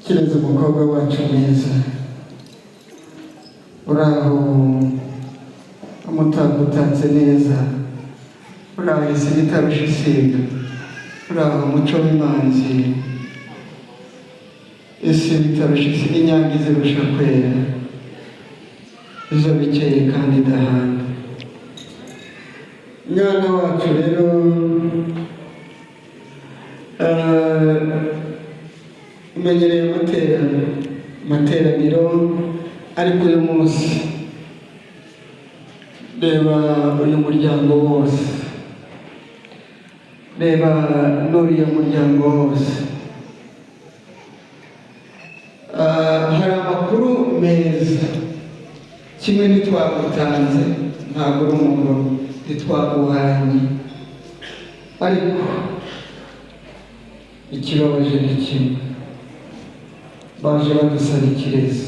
kireze umukobwa wacu mwiza uraho umutako utatse neza, uraho isi itarusha isiga, uraho umuco w'imanzi, isi itarusha isi inyange izirusha kwera, izo bikeye kandi idahana. Mwana wacu rero umenyereye amateraniro, ariko uyu munsi reba uyu muryango wose, reba n'uriya muryango wose. Hari amakuru meza, kimwe ntitwagutanze, ntabwo uri umuntu ntitwaguhanye, ariko ikibabaje ni kimwe, baje badusaba ikirezi.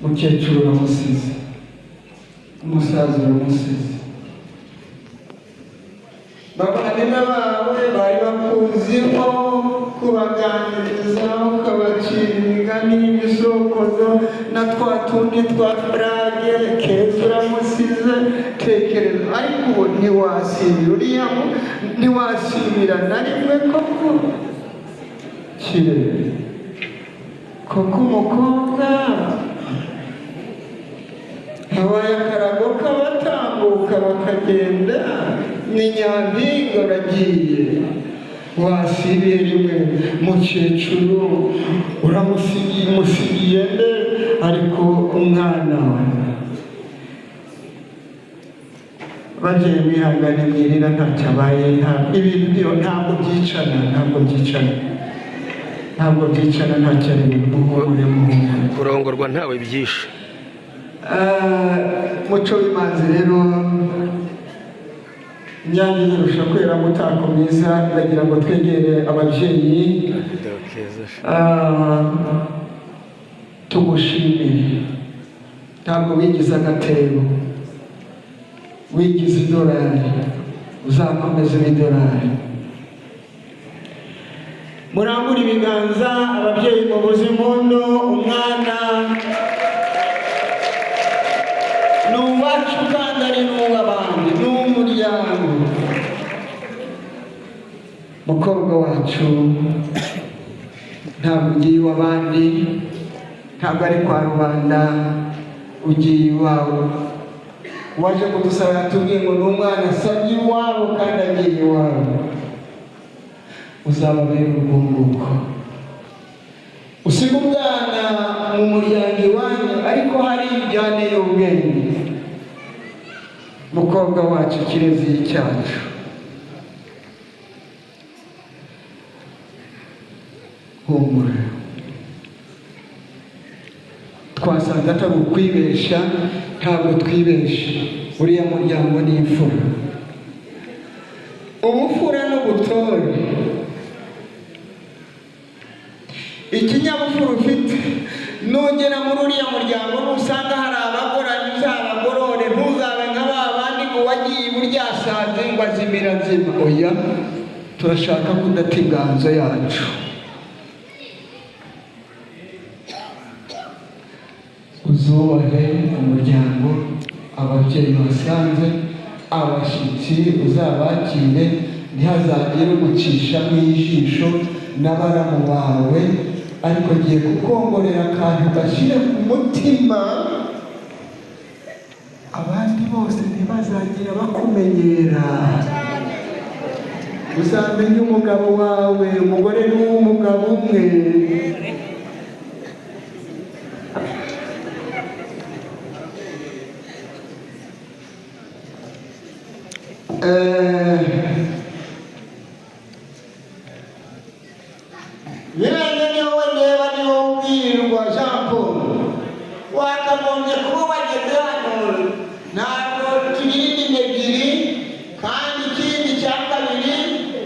Mukecuru uramusize, umusaza uramusize, abana bawe bari bakuziho kubaganiriza, ukabacira imigani n'ibisokozo na twa tundi twa burage. Keza uramusize, tekereza. Ariko ubu ntiwasibira uriya, ntiwasibira na rimwe. Koko kirere, koko umukobwa habaye akarago k'abatambuka bakagenda, ni nyampinga uragiye, wasibiye rimwe. Mukecuru umusigiye nde? Ariko umwana we bagiye mwihangane mwirira, ntacyo abaye. Ibintu byo ntabwo byicana, ntacyo ari muhumure. kurongorwa ntawe byishe. Muco w'imanzi rero, inyange zirusha kwera mutako mwiza. Ndagira ngo twegere ababyeyi tugushimire. Ntabwo wigize agatebo, wigize idolari, uzakomeza idolari. Murambura ibiganza ababyeyi mubuze impundu. Umwana ni uwacu kandi ari n'uw'abandi, ni uw'umuryango. Mukobwa wacu ntabwo ugiye iw'abandi, ntabwo ari kwa rubanda, ugiye iwawe. Waje kudusaba yatubwiye ngo ni umwana asabye iwabo kandi agiye iwabo. Uzababera urwunguko, usiga umwana mu muryango iwanyu, ariko hari ibyanteye ubwenge. Mukobwa wacu kirezi cyacu, humura. Twasanze atari ukwibesha, ntabwo twibesha. Uriya muryango ni imfura, ubufura n'ubutore. Ikinyabupfura ufite, nugera muri uriya muryango nusanga hari abagoranye, uzabagorore. Ntuzabe nka ba bandi ngo wagiye buryasaze ngo azimira nzima. Oya, turashaka kudata inganzo yacu. Uzubahe umuryango, ababyeyi basanze, abashyitsi uzabakire, ntihazagire ugucisha mu ijisho n'abaramu bawe. Ariko ngiye kukongorera akantu gashyire ku mutima, abandi bose ntibazagira bakumenyera. Uzamenye umugabo wawe, umugore ni uw'umugabo umwe. Biranga niho ndeba niho ubwirwa Jean Paul, wakagombye kuba